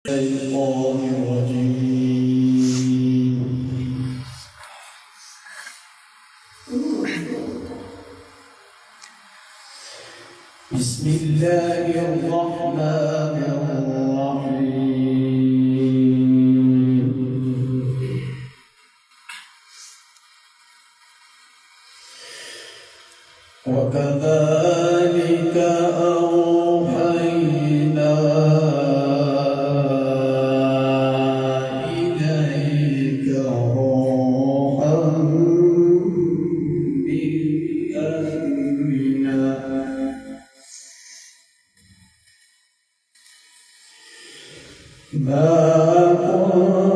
الشيطان الرجيم. بسم الله الرحمن الرحيم. وكذلك أوحينا إليك روحا من أمرنا ما كنت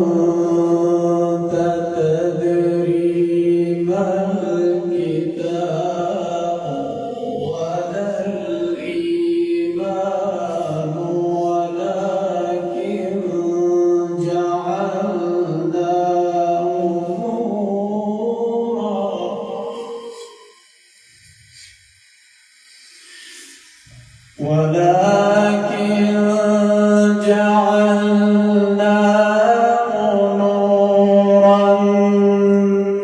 تدري ما الكتاب ولا الإيمان ولكن جعلناه نورا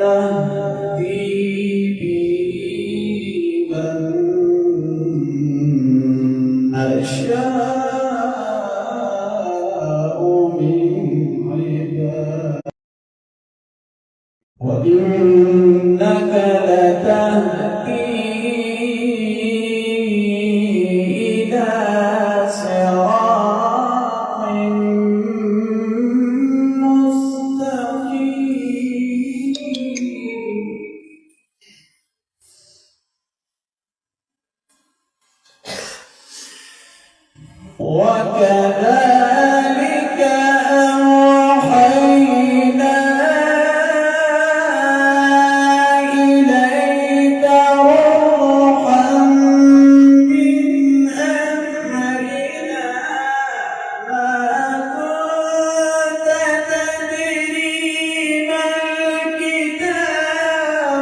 نهدي به من نشاء من عبادنا وإنك لتهدي إلى صراط مستقيم. وكذلك أوحينا إليك روحا من أمرنا ما كنت تدري ما الكتاب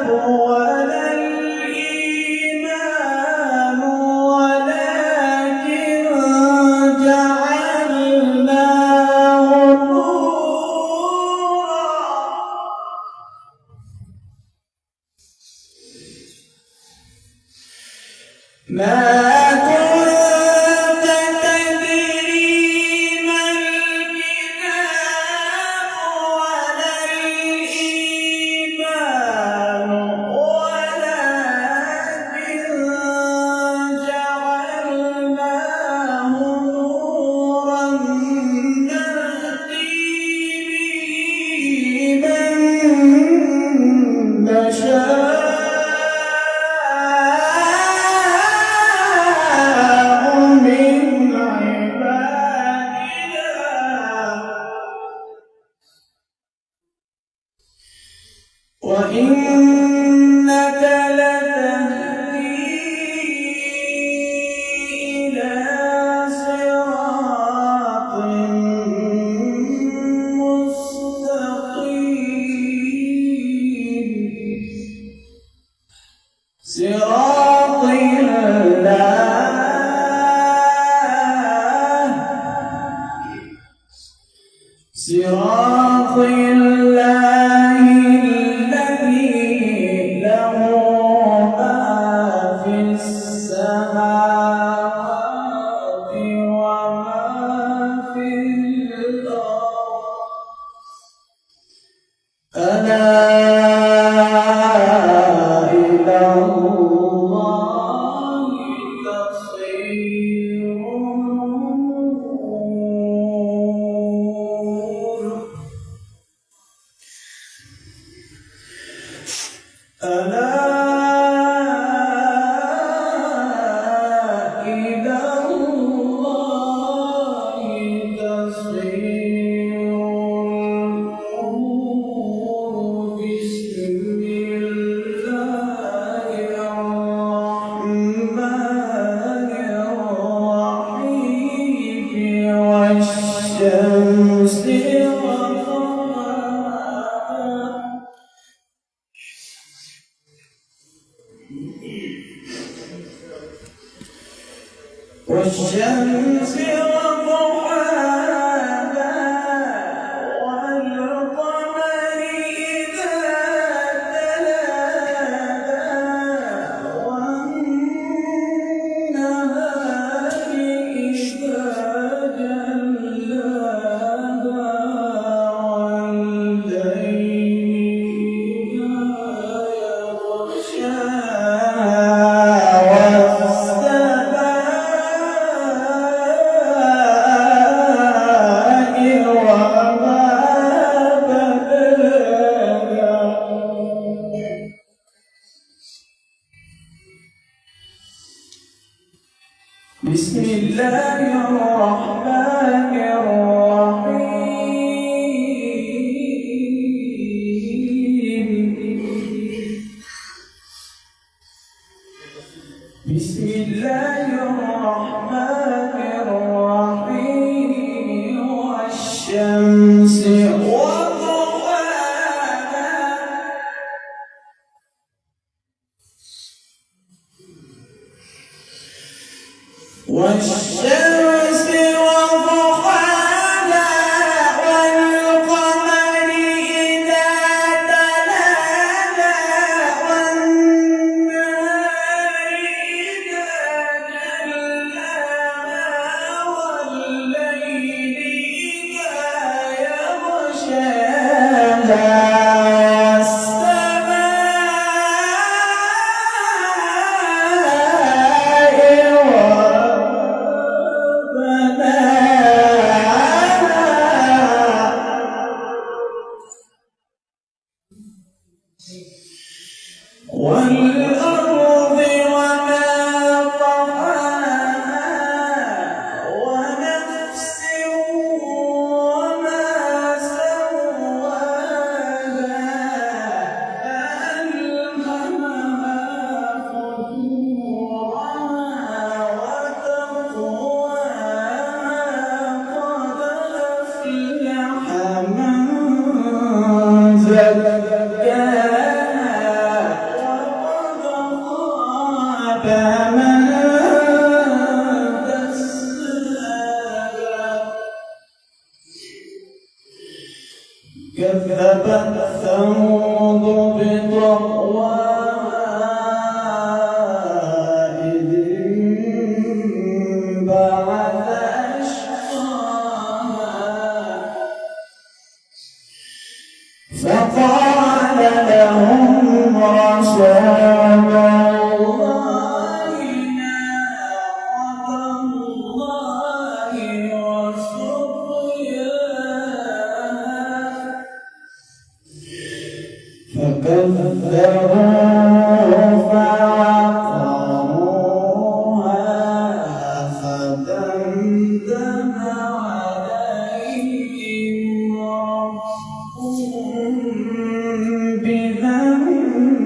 ولا الإيمان ولكن جعلناه نورا ما كنت تدري ما الكتاب ولا الإيمان ولكن جعلناه نورا نهدي به من نشاء من عبادنا وإنك لتهدي إلى صراط مستقيم. صراط الله الذي له ما في السماوات وما في الأرض ألا إلى الله تصير ألا إلى الله تصير الأمور. بسم الله الرحمن الرحيم والشمس والشمس وضحاها بسم الله الرحمن الرحيم بسم الله الرحمن الرحيم والشمس وضحاها والشمس وضحاها والقمر إذا تلاها والنهار إذا جلاها والليل إذا يغشاها والأرض وما طحاها ونفس وما سواها فألهمها فجورها وتقواها قد أفلح من زكاها فمن دساها كذبت ثمود بطغواها إذ انبعث أشقاها فقال لهم رسول فكذبوه فعقروها فدمدم عليهم ربهم بذنبهم